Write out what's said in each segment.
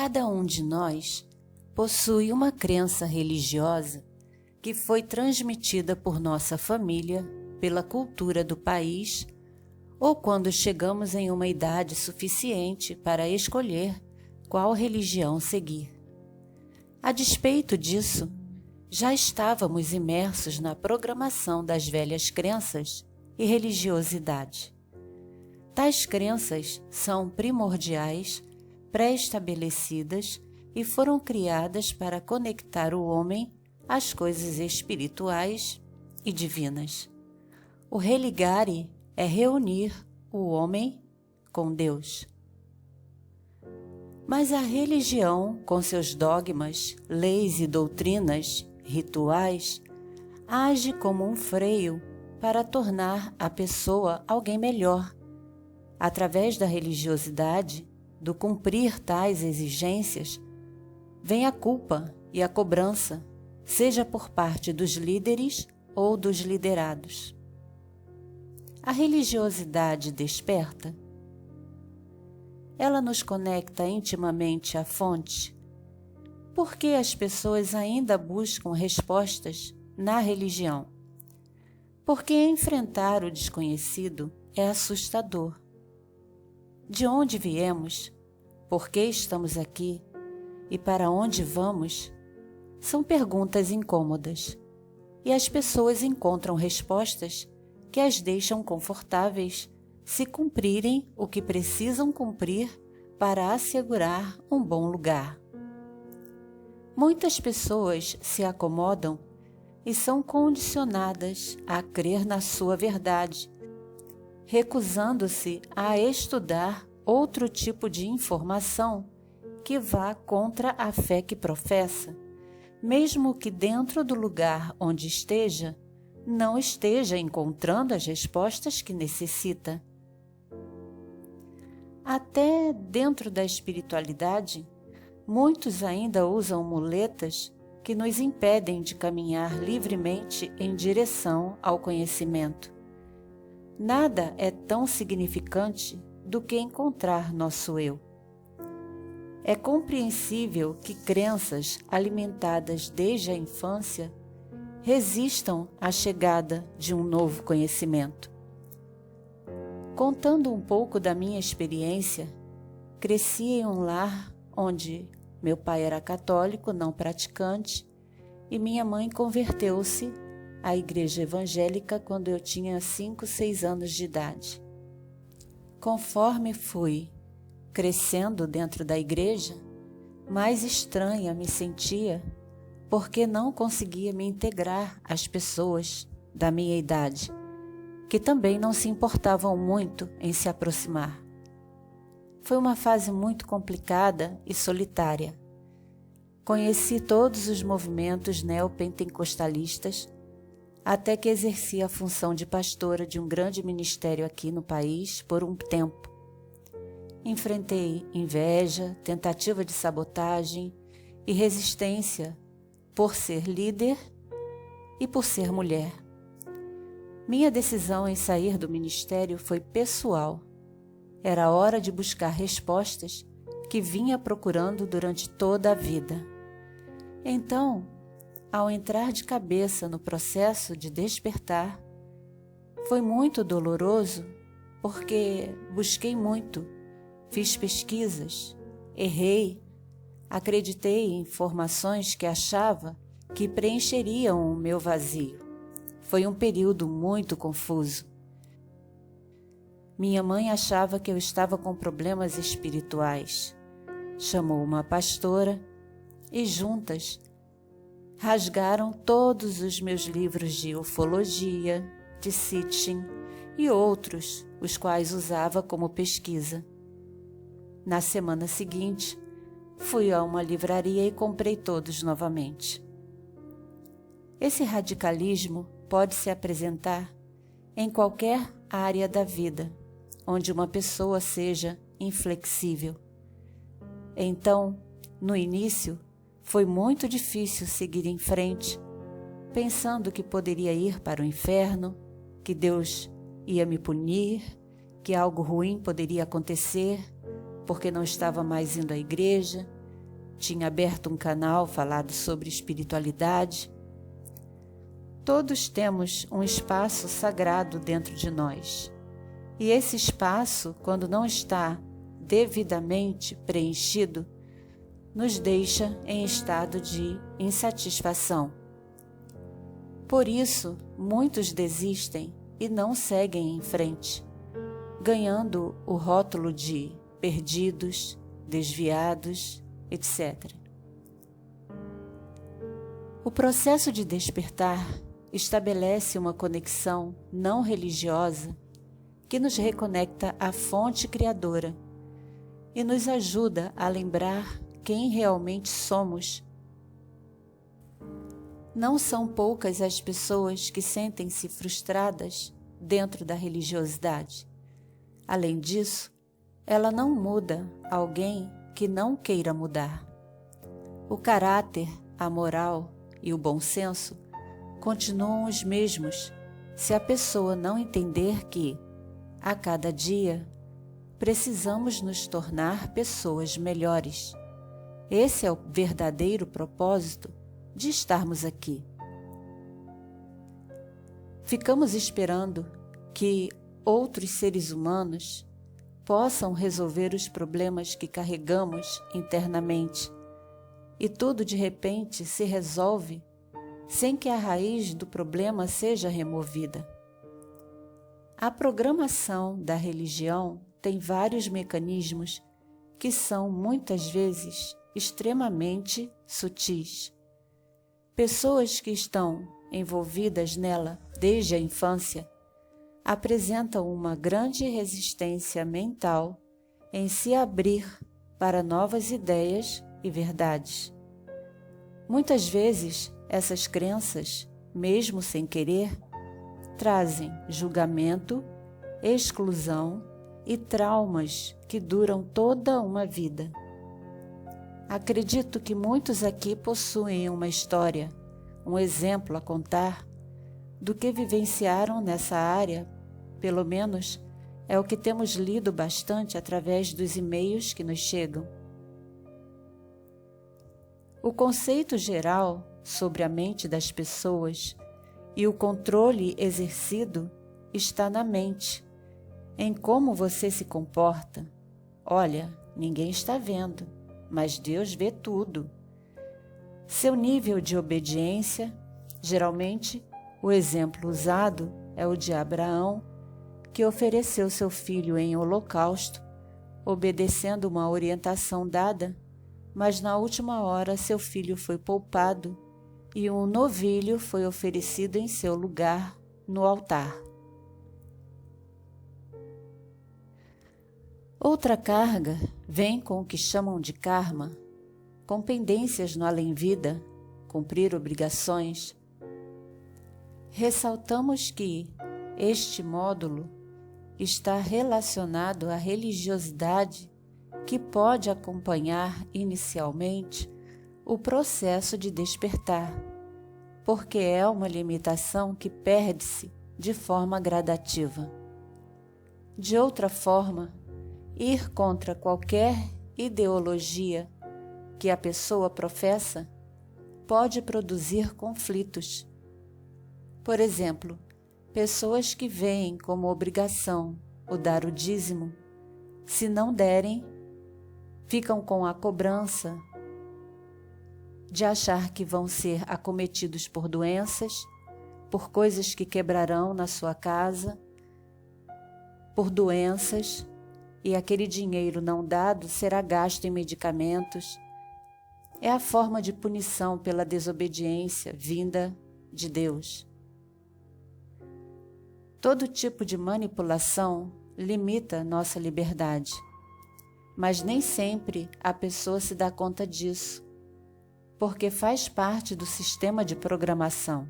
Cada um de nós possui uma crença religiosa que foi transmitida por nossa família, pela cultura do país, ou quando chegamos em uma idade suficiente para escolher qual religião seguir. A despeito disso, já estávamos imersos na programação das velhas crenças e religiosidade. Tais crenças são primordiais, pré-estabelecidas e foram criadas para conectar o homem às coisas espirituais e divinas. O religare é reunir o homem com Deus. Mas a religião, com seus dogmas, leis e doutrinas, rituais, age como um freio para tornar a pessoa alguém melhor. Através da religiosidade, do cumprir tais exigências, vem a culpa e a cobrança, seja por parte dos líderes ou dos liderados. A religiosidade desperta. Ela nos conecta intimamente à fonte. Por que as pessoas ainda buscam respostas na religião? Porque enfrentar o desconhecido é assustador. De onde viemos? Por que estamos aqui? E para onde vamos? São perguntas incômodas. E as pessoas encontram respostas que as deixam confortáveis se cumprirem o que precisam cumprir para assegurar um bom lugar. Muitas pessoas se acomodam e são condicionadas a crer na sua verdade, recusando-se a estudar outro tipo de informação que vá contra a fé que professa, mesmo que dentro do lugar onde esteja, não esteja encontrando as respostas que necessita. Até dentro da espiritualidade, muitos ainda usam muletas que nos impedem de caminhar livremente em direção ao conhecimento. Nada é tão significante do que encontrar nosso eu. É compreensível que crenças alimentadas desde a infância resistam à chegada de um novo conhecimento. Contando um pouco da minha experiência, cresci em um lar onde meu pai era católico, não praticante, e minha mãe converteu-se à igreja evangélica quando eu tinha 5, 6 anos de idade. Conforme fui crescendo dentro da igreja, mais estranha me sentia porque não conseguia me integrar às pessoas da minha idade, que também não se importavam muito em se aproximar. Foi uma fase muito complicada e solitária. Conheci todos os movimentos neopentecostalistas, até que exerci a função de pastora de um grande ministério aqui no país por um tempo. Enfrentei inveja, tentativa de sabotagem e resistência por ser líder e por ser mulher. Minha decisão em sair do ministério foi pessoal. Era hora de buscar respostas que vinha procurando durante toda a vida. Então, ao entrar de cabeça no processo de despertar, foi muito doloroso porque busquei muito, fiz pesquisas, errei, acreditei em informações que achava que preencheriam o meu vazio. Foi um período muito confuso. Minha mãe achava que eu estava com problemas espirituais. Chamou uma pastora e juntas rasgaram todos os meus livros de ufologia, de Sitchin e outros, os quais usava como pesquisa. Na semana seguinte, fui a uma livraria e comprei todos novamente. Esse radicalismo pode se apresentar em qualquer área da vida, onde uma pessoa seja inflexível. Então, no início, foi muito difícil seguir em frente, pensando que poderia ir para o inferno, que Deus ia me punir, que algo ruim poderia acontecer, porque não estava mais indo à igreja, tinha aberto um canal falado sobre espiritualidade. Todos temos um espaço sagrado dentro de nós. E esse espaço, quando não está devidamente preenchido, nos deixa em estado de insatisfação. Por isso, muitos desistem e não seguem em frente, ganhando o rótulo de perdidos, desviados, etc. O processo de despertar estabelece uma conexão não religiosa que nos reconecta à fonte criadora e nos ajuda a lembrar quem realmente somos. Não são poucas as pessoas que sentem-se frustradas dentro da religiosidade. Além disso, ela não muda alguém que não queira mudar. O caráter, a moral e o bom senso continuam os mesmos se a pessoa não entender que, a cada dia, precisamos nos tornar pessoas melhores. Esse é o verdadeiro propósito de estarmos aqui. Ficamos esperando que outros seres humanos possam resolver os problemas que carregamos internamente, e tudo de repente se resolve sem que a raiz do problema seja removida. A programação da religião tem vários mecanismos que são muitas vezes extremamente sutis. Pessoas que estão envolvidas nela desde a infância apresentam uma grande resistência mental em se abrir para novas ideias e verdades. Muitas vezes, essas crenças, mesmo sem querer, trazem julgamento, exclusão e traumas que duram toda uma vida. Acredito que muitos aqui possuem uma história, um exemplo a contar do que vivenciaram nessa área, pelo menos é o que temos lido bastante através dos e-mails que nos chegam. O conceito geral sobre a mente das pessoas e o controle exercido está na mente, em como você se comporta. Olha, ninguém está vendo, mas Deus vê tudo. Seu nível de obediência, geralmente, o exemplo usado é o de Abraão, que ofereceu seu filho em holocausto, obedecendo uma orientação dada, mas na última hora seu filho foi poupado e um novilho foi oferecido em seu lugar no altar. Outra carga vem com o que chamam de karma, com pendências no além-vida, cumprir obrigações. Ressaltamos que este módulo está relacionado à religiosidade que pode acompanhar inicialmente o processo de despertar, porque é uma limitação que perde-se de forma gradativa. De outra forma, ir contra qualquer ideologia que a pessoa professa pode produzir conflitos. Por exemplo, pessoas que veem como obrigação o dar o dízimo, se não derem, ficam com a cobrança de achar que vão ser acometidos por doenças, por coisas que quebrarão na sua casa, por doenças, e aquele dinheiro não dado será gasto em medicamentos. É a forma de punição pela desobediência vinda de Deus. Todo tipo de manipulação limita nossa liberdade, mas nem sempre a pessoa se dá conta disso, porque faz parte do sistema de programação.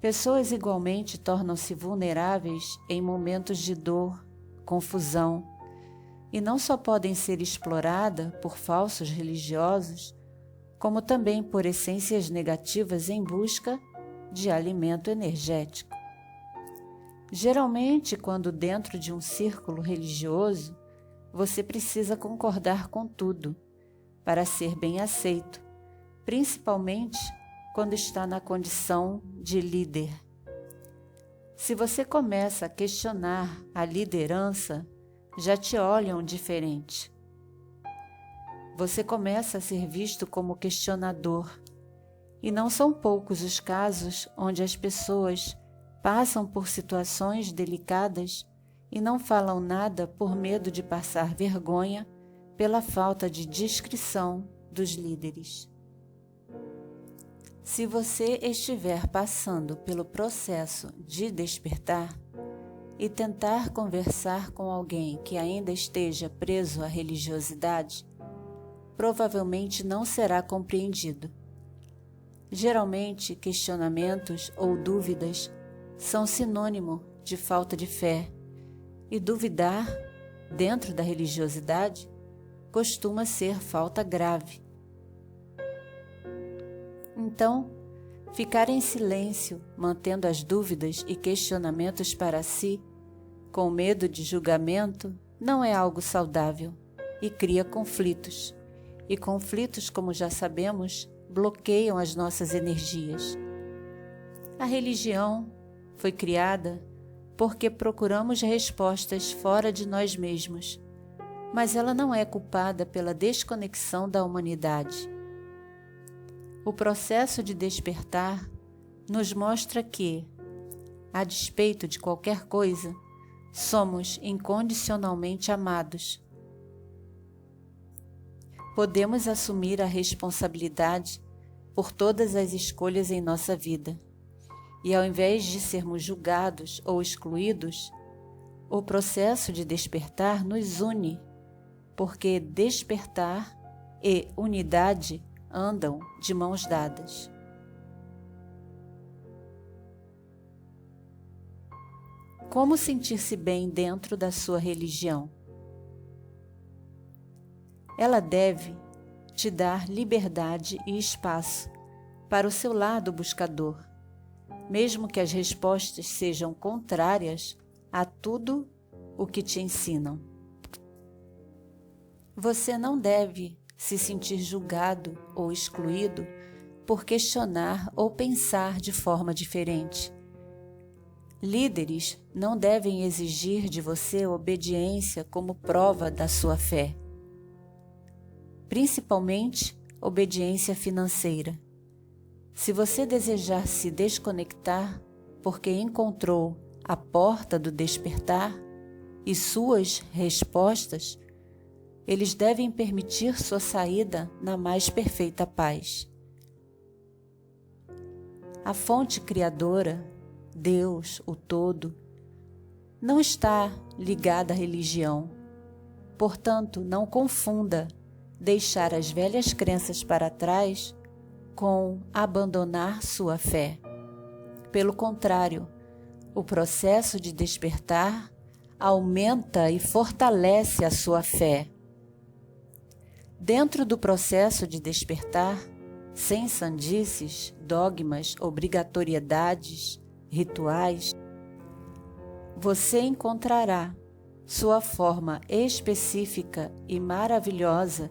Pessoas igualmente tornam-se vulneráveis em momentos de dor, confusão, e não só podem ser exploradas por falsos religiosos, como também por essências negativas em busca de alimento energético. Geralmente, quando dentro de um círculo religioso, você precisa concordar com tudo, para ser bem aceito, principalmente quando está na condição de líder. Se você começa a questionar a liderança, já te olham diferente. Você começa a ser visto como questionador, e não são poucos os casos onde as pessoas passam por situações delicadas e não falam nada por medo de passar vergonha pela falta de discrição dos líderes. Se você estiver passando pelo processo de despertar e tentar conversar com alguém que ainda esteja preso à religiosidade, provavelmente não será compreendido. Geralmente, questionamentos ou dúvidas são sinônimo de falta de fé, e duvidar, dentro da religiosidade, costuma ser falta grave. Então, ficar em silêncio, mantendo as dúvidas e questionamentos para si, com medo de julgamento, não é algo saudável e cria conflitos. E conflitos, como já sabemos, bloqueiam as nossas energias. A religião foi criada porque procuramos respostas fora de nós mesmos, mas ela não é culpada pela desconexão da humanidade. O processo de despertar nos mostra que, a despeito de qualquer coisa, somos incondicionalmente amados. Podemos assumir a responsabilidade por todas as escolhas em nossa vida. E ao invés de sermos julgados ou excluídos, o processo de despertar nos une, porque despertar e unidade andam de mãos dadas. Como sentir-se bem dentro da sua religião? Ela deve te dar liberdade e espaço para o seu lado buscador, mesmo que as respostas sejam contrárias a tudo o que te ensinam. Você não deve se sentir julgado ou excluído por questionar ou pensar de forma diferente. Líderes não devem exigir de você obediência como prova da sua fé, principalmente obediência financeira. Se você desejar se desconectar porque encontrou a porta do despertar e suas respostas, eles devem permitir sua saída na mais perfeita paz. A fonte criadora, Deus, o todo, não está ligada à religião. Portanto, não confunda deixar as velhas crenças para trás com abandonar sua fé. Pelo contrário, o processo de despertar aumenta e fortalece a sua fé. Dentro do processo de despertar, sem sandices, dogmas, obrigatoriedades, rituais, você encontrará sua forma específica e maravilhosa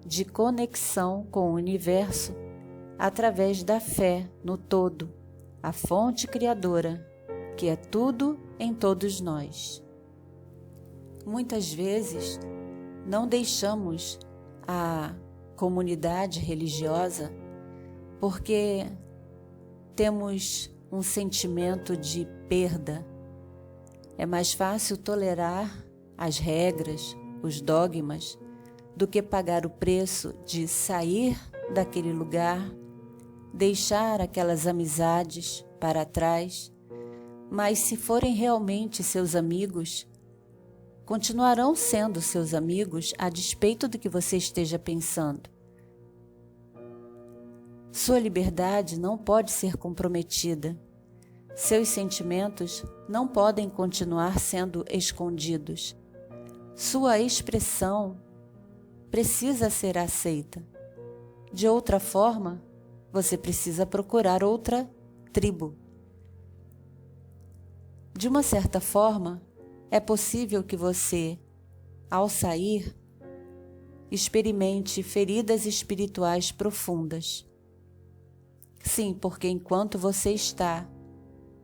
de conexão com o universo através da fé no todo, a fonte criadora, que é tudo em todos nós. Muitas vezes, não deixamos a comunidade religiosa porque temos um sentimento de perda. É mais fácil tolerar as regras, os dogmas, do que pagar o preço de sair daquele lugar, deixar aquelas amizades para trás. Mas se forem realmente seus amigos, continuarão sendo seus amigos a despeito do que você esteja pensando. Sua liberdade não pode ser comprometida. Seus sentimentos não podem continuar sendo escondidos. Sua expressão precisa ser aceita. De outra forma, você precisa procurar outra tribo. De uma certa forma, é possível que você, ao sair, experimente feridas espirituais profundas. Sim, porque enquanto você está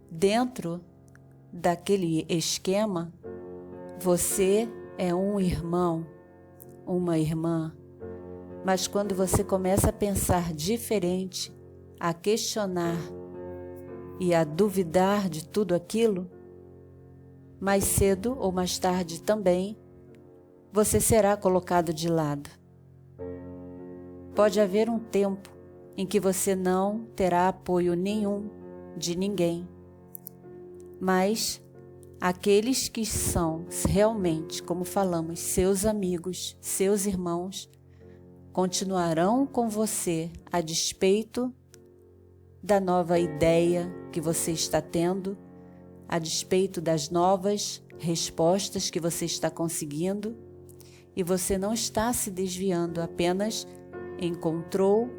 dentro daquele esquema, você é um irmão, uma irmã. Mas quando você começa a pensar diferente, a questionar e a duvidar de tudo aquilo, mais cedo ou mais tarde também, você será colocado de lado. Pode haver um tempo em que você não terá apoio nenhum de ninguém, mas aqueles que são realmente, como falamos, seus amigos, seus irmãos, continuarão com você a despeito da nova ideia que você está tendo, a despeito das novas respostas que você está conseguindo, e você não está se desviando, apenas encontrou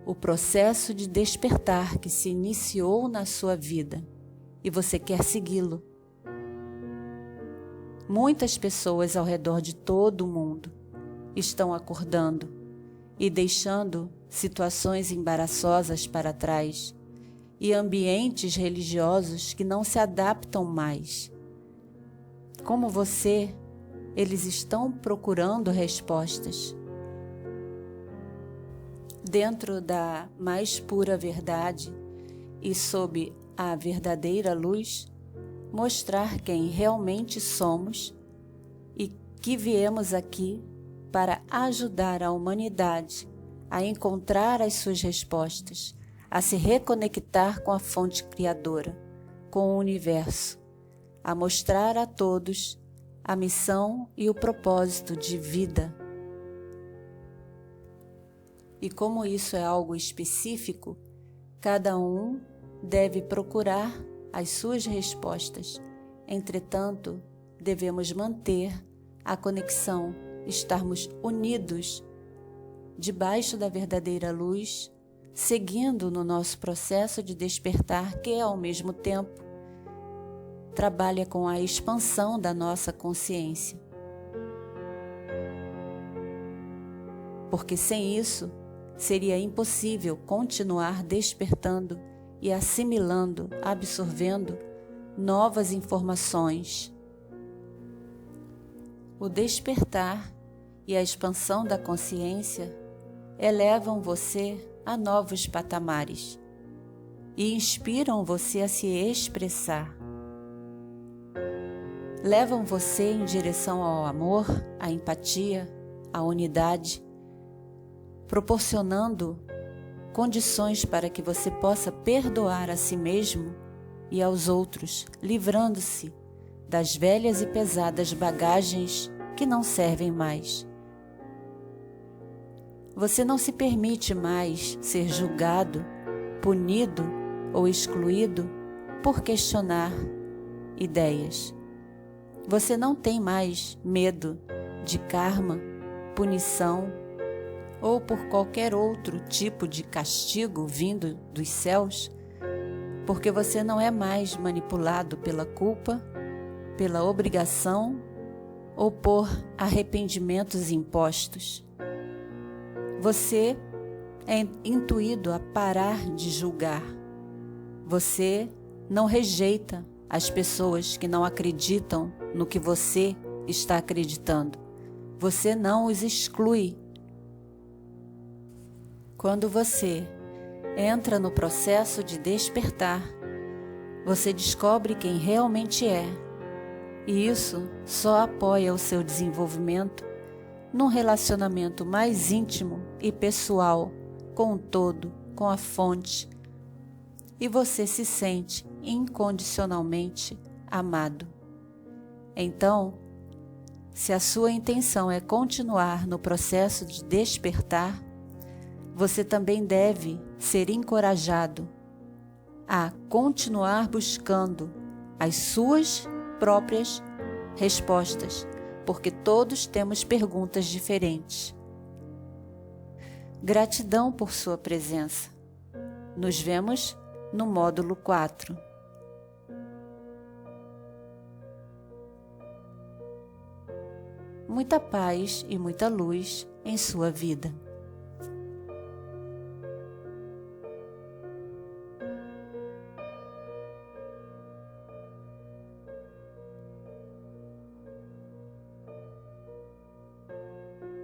o processo de despertar que se iniciou na sua vida e você quer segui-lo. Muitas pessoas ao redor de todo o mundo estão acordando e deixando situações embaraçosas para trás e ambientes religiosos que não se adaptam mais. Como você, eles estão procurando respostas. Dentro da mais pura verdade e sob a verdadeira luz, mostrar quem realmente somos e que viemos aqui para ajudar a humanidade a encontrar as suas respostas, a se reconectar com a fonte criadora, com o universo, a mostrar a todos a missão e o propósito de vida. E como isso é algo específico, cada um deve procurar as suas respostas. Entretanto, devemos manter a conexão, estarmos unidos debaixo da verdadeira luz, seguindo no nosso processo de despertar, que ao mesmo tempo trabalha com a expansão da nossa consciência. Porque sem isso, seria impossível continuar despertando e assimilando, absorvendo novas informações. O despertar e a expansão da consciência elevam você a novos patamares e inspiram você a se expressar. Levam você em direção ao amor, à empatia, à unidade, proporcionando condições para que você possa perdoar a si mesmo e aos outros, livrando-se das velhas e pesadas bagagens que não servem mais. Você não se permite mais ser julgado, punido ou excluído por questionar ideias. Você não tem mais medo de karma, punição ou por qualquer outro tipo de castigo vindo dos céus, porque você não é mais manipulado pela culpa, pela obrigação ou por arrependimentos impostos. Você é intuído a parar de julgar. Você não rejeita as pessoas que não acreditam no que você está acreditando. Você não os exclui. Quando você entra no processo de despertar, você descobre quem realmente é, e isso só apoia o seu desenvolvimento num relacionamento mais íntimo e pessoal com o todo, com a fonte, e você se sente incondicionalmente amado. Então, se a sua intenção é continuar no processo de despertar, você também deve ser encorajado a continuar buscando as suas próprias respostas, porque todos temos perguntas diferentes. Gratidão por sua presença. Nos vemos no módulo 4. muita paz e muita luz em sua vida.